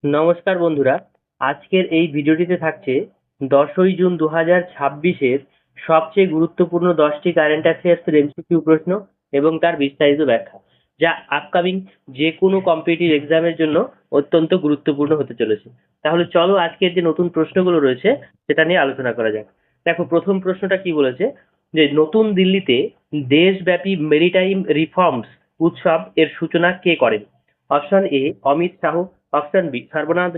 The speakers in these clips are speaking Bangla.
নমস্কার বন্ধুরা, আজকের এই ভিডিওটিতে থাকছে 10ই জুন 2026-এর সবচেয়ে গুরুত্বপূর্ণ 10টি কারেন্ট অ্যাফেয়ার্সের এমসিকিউ প্রশ্ন এবং তার বিস্তারিত ব্যাখ্যা, যা আপকামিং যে কোনো কম্পিটিটিভ এক্সামের জন্য অত্যন্ত গুরুত্বপূর্ণ হতে চলেছে। তাহলে চলো আজকের যে নতুন প্রশ্নগুলো রয়েছে সেটা নিয়ে আলোচনা করা যাক। দেখো, প্রথম প্রশ্নটা কি বলেছে, যে নতুন দিল্লিতে দেশব্যাপী মেরিটাইম রিফর্মস উৎসব এর সূচনা কে করেন? Option A Amit Shah, option B Sarbananda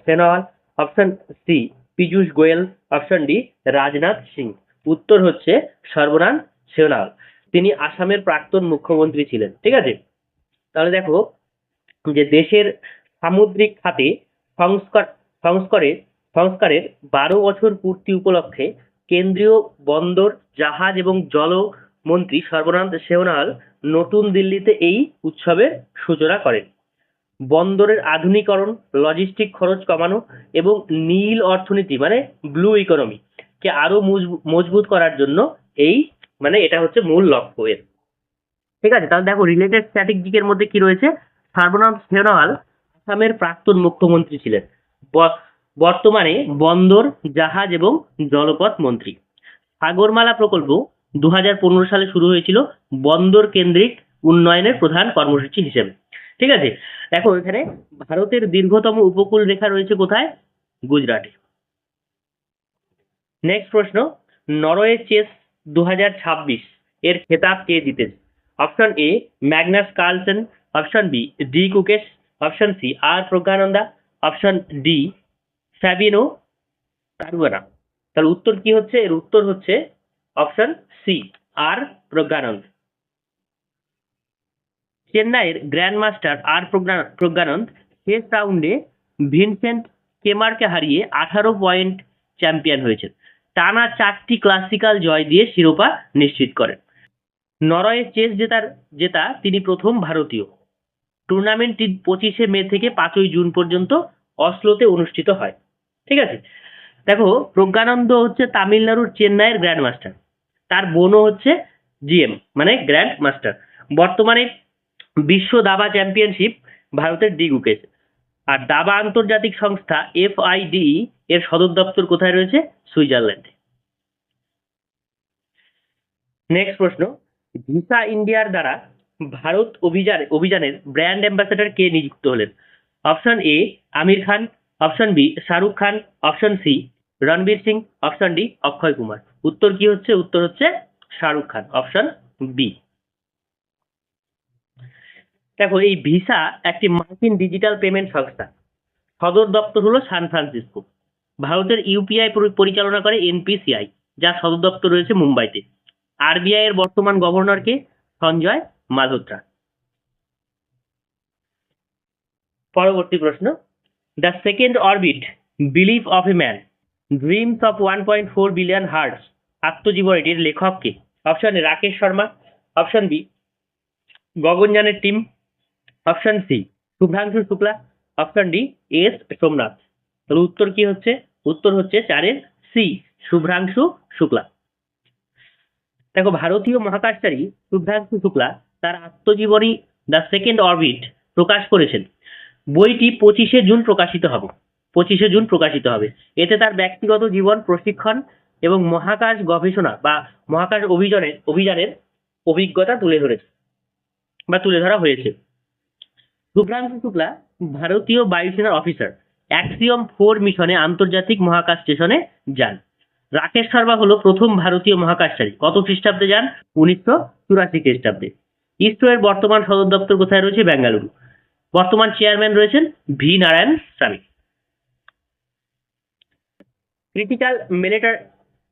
Sonowal, option C Piyush Goyal, option D Rajnath Singh. উত্তর হচ্ছে সর্বানন্দ সোনোয়াল। তিনি আসামের প্রাক্তন মুখ্যমন্ত্রী ছিলেন। ঠিক আছে, তাহলে দেখো যে দেশের সামুদ্রিক খাতে সংস্কার সংস্কারের সংস্কারের 12 বছর পূর্তি উপলক্ষে কেন্দ্রীয় বন্দর, জাহাজ এবং জল মন্ত্রী সর্বানন্দ সোনোয়াল নতুন দিল্লিতে এই উৎসবের সূচনা করেন। বন্দরের আধুনিকরণ, লজিস্টিক খরচ কমানো এবং নীল অর্থনীতি মানে ব্লু ইকোনমি কে আরো মজবুত করার জন্য এই এটা হচ্ছে মূল লক্ষ্য এর। ঠিক আছে, তাহলে দেখো রিলেটেড স্ট্র্যাটেজিকের মধ্যে কি রয়েছে। সর্বানন্দ সোনোয়াল আসামের প্রাক্তন মুখ্যমন্ত্রী ছিলেন, বর্তমানে বন্দর, জাহাজ এবং জলপথ মন্ত্রী। সাগরমালা প্রকল্প 2015 সালে শুরু হয়েছিল বন্দর কেন্দ্রিক উন্নয়নের প্রধান কর্মসূচি হিসেবে। ঠিক আছে, দেখো এখানে ভারতের দীর্ঘতম উপকূল রেখা রয়েছে কোথায়? গুজরাটে। নেক্সট প্রশ্ন, নরওয়ে চেস 2026 এর খেতাব কে জিতেছে? Option A Magnus Carlsen, option B D Gukesh, option C R Praggnanandhaa, option D Fabiano Caruana. তাহলে উত্তর কি হচ্ছে? এর উত্তর হচ্ছে অপশন সি আর প্রজ্ঞানন্দ। চেন্নাইয়ের গ্র্যান্ড মাস্টার আর প্রজ্ঞানন্দ শেষ রাউন্ডে ভিনসেন্ট কেমারকে হারিয়ে 18 পয়েন্ট চ্যাম্পিয়ন হয়েছেন। টানা 4টি ক্লাসিক্যাল জয় দিয়ে শিরোপা নিশ্চিত করেন। নরওয়ে চেস জেতা তিনি প্রথম ভারতীয়। টুর্নামেন্টটি 25শে মে থেকে 5ই জুন পর্যন্ত অসলোতে অনুষ্ঠিত হয়। ঠিক আছে, দেখো প্রজ্ঞানন্দ হচ্ছে তামিলনাড়ুর চেন্নাইয়ের গ্র্যান্ড মাস্টার, তার বোনও হচ্ছে জিএম মানে গ্র্যান্ড মাস্টার। বর্তমানে বিশ্ব দাবা চ্যাম্পিয়নশিপ ভারতের ডি গুকেশ। আর দাবা আন্তর্জাতিক সংস্থা FIDE এর সদর দপ্তর কোথায় রয়েছে? সুইজারল্যান্ডে। নেক্সট প্রশ্ন, ভিসা ইন্ডিয়ার দ্বারা ভারত অভিযানের ব্র্যান্ড অ্যাম্বাসেডর কে নিযুক্ত হলেন? Option A Aamir Khan, option B Shahrukh Khan, option C Ranbir Singh, option D Akshay Kumar. উত্তর কি হচ্ছে? উত্তর হচ্ছে শাহরুখ খান, অপশন বি। দেখো এই ভিসা একটি মার্কিন ডিজিটাল পেমেন্ট সংস্থা, সদর দপ্তর হলো সান ফ্রান্সিসকো। ভারতের ইউপিআই পরিচালনা করে NPCI, যার সদর দপ্তর রয়েছে মুম্বাইতে। RBI এর বর্তমান গভর্নর কে? সঞ্জয় মালহোত্রা। পরবর্তী প্রশ্ন, the second orbit belief of a man dreams of 1.4 billion hearts আত্মজীবনীটির লেখক কে? Option A Rakesh Sharma, option B গগনযানের team, option C Shubhanshu Shukla, option D S Somnath. তাহলে উত্তর কি হচ্ছে? উত্তর হচ্ছে 4-এর সি শুভ্রাংশু শুক্লা। দেখো ভারতীয় মহাকাশচারী শুভ্রাংশু শুক্লা তার আত্মজীবনী দ্য সেকেন্ড অরবিট প্রকাশ করেছেন। বইটি 25শে জুন প্রকাশিত হবে। 25শে জুন প্রকাশিত হবে। এতে তার ব্যক্তিগত জীবন, প্রশিক্ষণ এবং মহাকাশ গবেষণা বা মহাকাশ অভিযানের অভিজ্ঞতা তুলে ধরা হয়েছে। শুভ্রাংশু শুক্লা ভারতীয় বায়ুসেনার অফিসার, অ্যাক্সিওম 4 মিশনে আন্তর্জাতিক মহাকাশ স্টেশনে যান। রাকেশ শর্মা হলো প্রথম ভারতীয় মহাকাশচারী। কত খ্রিস্টাব্দে যান? 1984 খ্রিস্টাব্দে। ইসরো এর বর্তমান সদর দপ্তর কোথায় রয়েছে? বেঙ্গালুরু। বর্তমান চেয়ারম্যান রয়েছেন V Narayan Swamy. Critical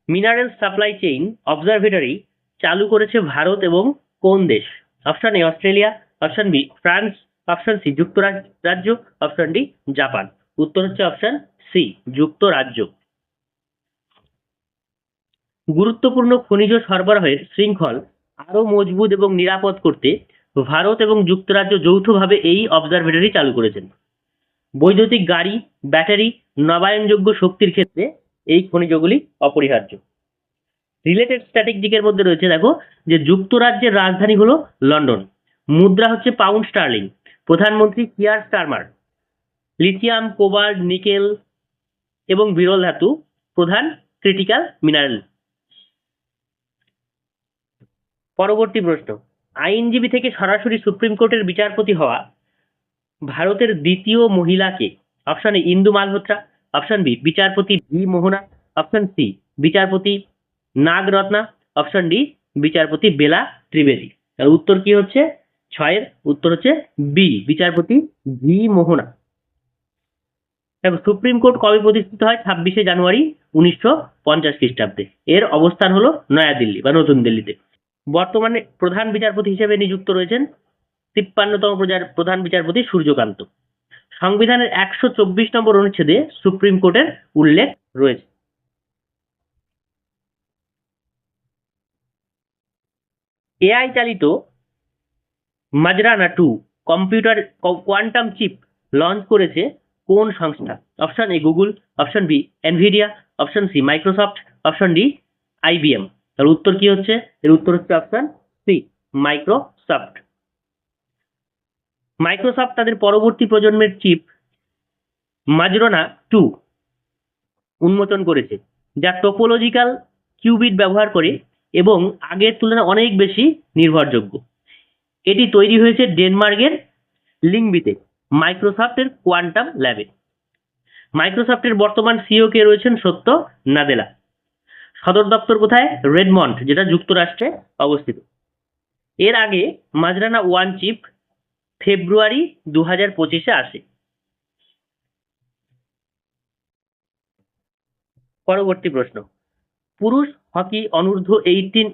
mineral supply chain observatory চালু করেছে ভারত এবং কোন দেশ? Option A Australia, option B France, option C যুক্তরাজ্য, অপশন ডি জাপান। উত্তর হচ্ছে অপশন সি যুক্তরাজ্য। গুরুত্বপূর্ণ খনিজ সরবরাহের শৃঙ্খল আরো মজবুত এবং নিরাপদ করতে ভারত এবং যুক্তরাজ্য যৌথভাবে এই অবজারভেটরি চালু করেছেন। বৈদ্যুতিক গাড়ি, ব্যাটারি, নবায়নযোগ্য শক্তির ক্ষেত্রে এই খনিজগুলি অপরিহার্য। রিলেটেড স্ট্র্যাটেজিকের মধ্যে রয়েছে, দেখো যে যুক্তরাজ্যের রাজধানী হলো লন্ডন, মুদ্রা হচ্ছে পাউন্ড স্টার্লিং, প্রধানমন্ত্রী Keir Starmer, lithium, cobalt, nickel এবং বিরল ধাতু প্রধান ক্রিটিক্যাল মিনারেল। পরবর্তী প্রশ্ন, আইনজীবী থেকে সরাসরি সুপ্রিম কোর্টের বিচারপতি হওয়া ভারতের দ্বিতীয় মহিলা কে? Option A Indu Malhotra, option B বিচারপতি ভি মোহনা, অপশন সি বিচারপতি নাগরত্না, অপশন ডি বিচারপতি বেলা ত্রিবেদী। তার উত্তর কি হচ্ছে? ছয়ের উত্তর হচ্ছে বি বিচারপতি ভি মোহনা। দেখো, সুপ্রিম কোর্ট কবে প্রতিষ্ঠিত হয়? 26শে জানুয়ারি 1950 খ্রিস্টাব্দে। এর অবস্থান হলো নয়াদিল্লি বা নতুন দিল্লিতে। বর্তমানে প্রধান বিচারপতি হিসেবে নিযুক্ত রয়েছেন 53তম প্রধান বিচারপতি সূর্যকান্ত। সংবিধানের 124 নম্বর অনুচ্ছেদে সুপ্রিম কোর্টের উল্লেখ রয়েছে। এআই চালিত Majorana 2 computer quantum chip launch করেছে কোন সংস্থা? Option A Google, option B Nvidia, option C Microsoft, option D IBM. তার উত্তর কি হচ্ছে? এর উত্তর হচ্ছে অপশন সি মাইক্রোসফট। মাইক্রোসফট তাদের পরবর্তী প্রজন্মের চিপ মাজরানা 2 উন্মোচন করেছে, যা টোপোলজিক্যাল কিউবিট ব্যবহার করে এবং আগের তুলনায় অনেক বেশি নির্ভরযোগ্য। এটি তৈরি হয়েছে ডেনমার্কের লিংবিতে মাইক্রোসফটের কোয়ান্টাম ল্যাবে। মাইক্রোসফটের বর্তমান সিইও কে রয়েছেন সত্য নাদেলা। সদর দপ্তর কোথায়? রেডমন্ড, যেটা যুক্তরাষ্ট্রে অবস্থিত। এর আগে মাজরানা 1 চিপ ফেব্রুয়ারি 2025-এ আসে। পরবর্তী প্রশ্ন, পুরুষ হকি অনূর্ধ্ব 18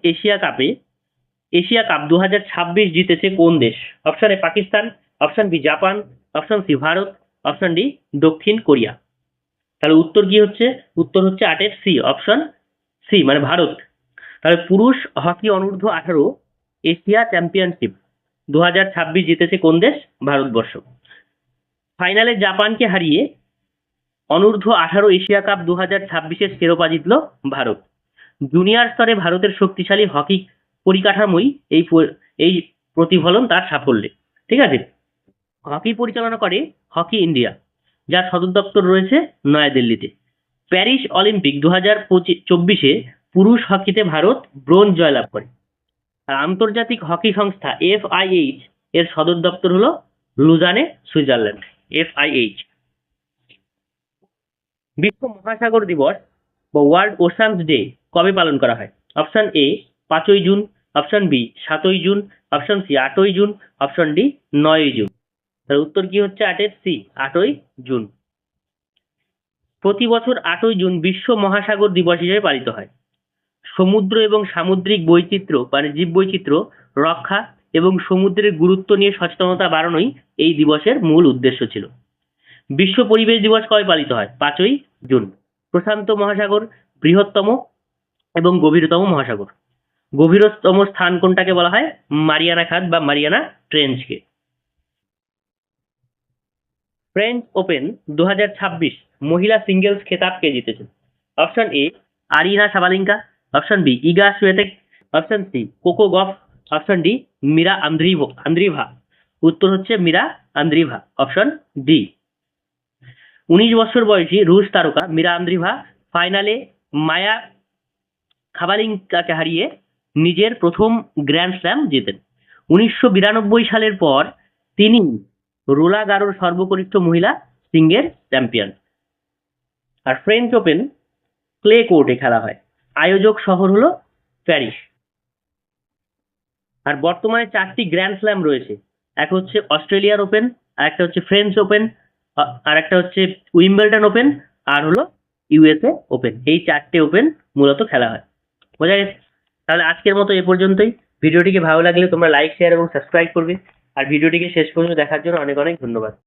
এশিয়া কাপ 2026 জিতেছে কোন দেশ? Option A Pakistan, option B Japan, option C Bharat, option D দক্ষিণ কোরিয়া। তাহলে উত্তর কি হচ্ছে? উত্তর হচ্ছে 8-এর সি, অপশন সি মানে ভারত। তাহলে পুরুষ হকি অনূর্ধ্ব 18 এশিয়া চ্যাম্পিয়নশিপ 2026 জিতেছে কোন দেশ? ভারতবর্ষ। ফাইনালে জাপানকে হারিয়ে অনূর্ধ্ব 18 এশিয়া কাপ 2026-এর শিরোপা জিতল ভারত। জুনিয়র স্তরে ভারতের শক্তিশালী হকি পরিকাঠামোই এই প্রতিফলন তার সাফল্যে। ঠিক আছে, হকি পরিচালনা করে হকি ইন্ডিয়া, যার সদর দপ্তর রয়েছে নয়াদিল্লিতে। প্যারিস অলিম্পিক 2024-এ পুরুষ হকিতে ভারত ব্রোঞ্জ জয়লাভ করে। আর আন্তর্জাতিক হকি সংস্থা FIH এর সদর দপ্তর হলো লুজানে, সুইজারল্যান্ড। FIH। বিশ্ব মহাসাগর দিবস বা ওয়ার্ল্ড ওশানস ডে কবে পালন করা হয়? অপশন এ 5ই জুন, অপশন বি 7ই জুন, অপশন সি 8ই জুন, অপশন ডি 9ই জুন। তার উত্তর কি হচ্ছে? 8-এর সি 8ই জুন। প্রতি বছর 8ই জুন বিশ্ব মহাসাগর দিবস হিসেবে পালিত হয়। সমুদ্র এবং সামুদ্রিক বৈচিত্র্য মানে জীববৈচিত্র্য রক্ষা এবং সমুদ্রের গুরুত্ব নিয়ে সচেতনতা বাড়ানোই এই দিবসের মূল উদ্দেশ্য ছিল। বিশ্ব পরিবেশ দিবস কবে পালিত হয়? 5ই জুন। প্রশান্ত মহাসাগর বৃহত্তম এবং গভীরতম মহাসাগর। গভীরতম স্থান কোনটাকে বলা হয়? মারিয়ানা খাদ বা মারিয়ানা ট্রেঞ্চকে। ফ্রেঞ্চ ওপেন 2026 মহিলা সিঙ্গেলস খেতাব কে জিতেছেন? Option A Aryna Sabalenka, option B Iga Swiatek, option C Coco Gauff, option D Mirra Andreeva. উত্তর হচ্ছে মিরা আন্দ্রিভা, অপশন ডি। 19 বছর বয়সী রুশ তারকা মিরা আন্দ্রিভা ফাইনালে মায়া খাবালিঙ্কাকে হারিয়ে নিজের প্রথম গ্র্যান্ড স্ল্যাম জেতেন। 1992 সালের পর তিনি রোলা গারোর সর্বকনিষ্ঠ মহিলা সিঙ্গেল চ্যাম্পিয়ন। আর ফ্রেঞ্চ ওপেন ক্লে কোর্টে খেলা হয়। আয়োজক শহর হলো প্যারিস। আর বর্তমানে 4টি গ্র্যান্ড স্ল্যাম রয়েছে। এক হচ্ছে অস্ট্রেলিয়ার ওপেন, আর একটা হচ্ছে ফ্রেঞ্চ ওপেন, আর একটা হচ্ছে উইম্বলটন ওপেন, আর হলো USA ওপেন। এই 4টে ওপেন মূলত খেলা হয়। বোঝা গেছে? তাহলে আজকের মতো এ পর্যন্তই। ভিডিওটিকে ভালো লাগলে তোমরা লাইক, শেয়ার এবং সাবস্ক্রাইব করবে। আর ভিডিওটিকে শেষ পর্যন্ত দেখার জন্য অনেক অনেক ধন্যবাদ।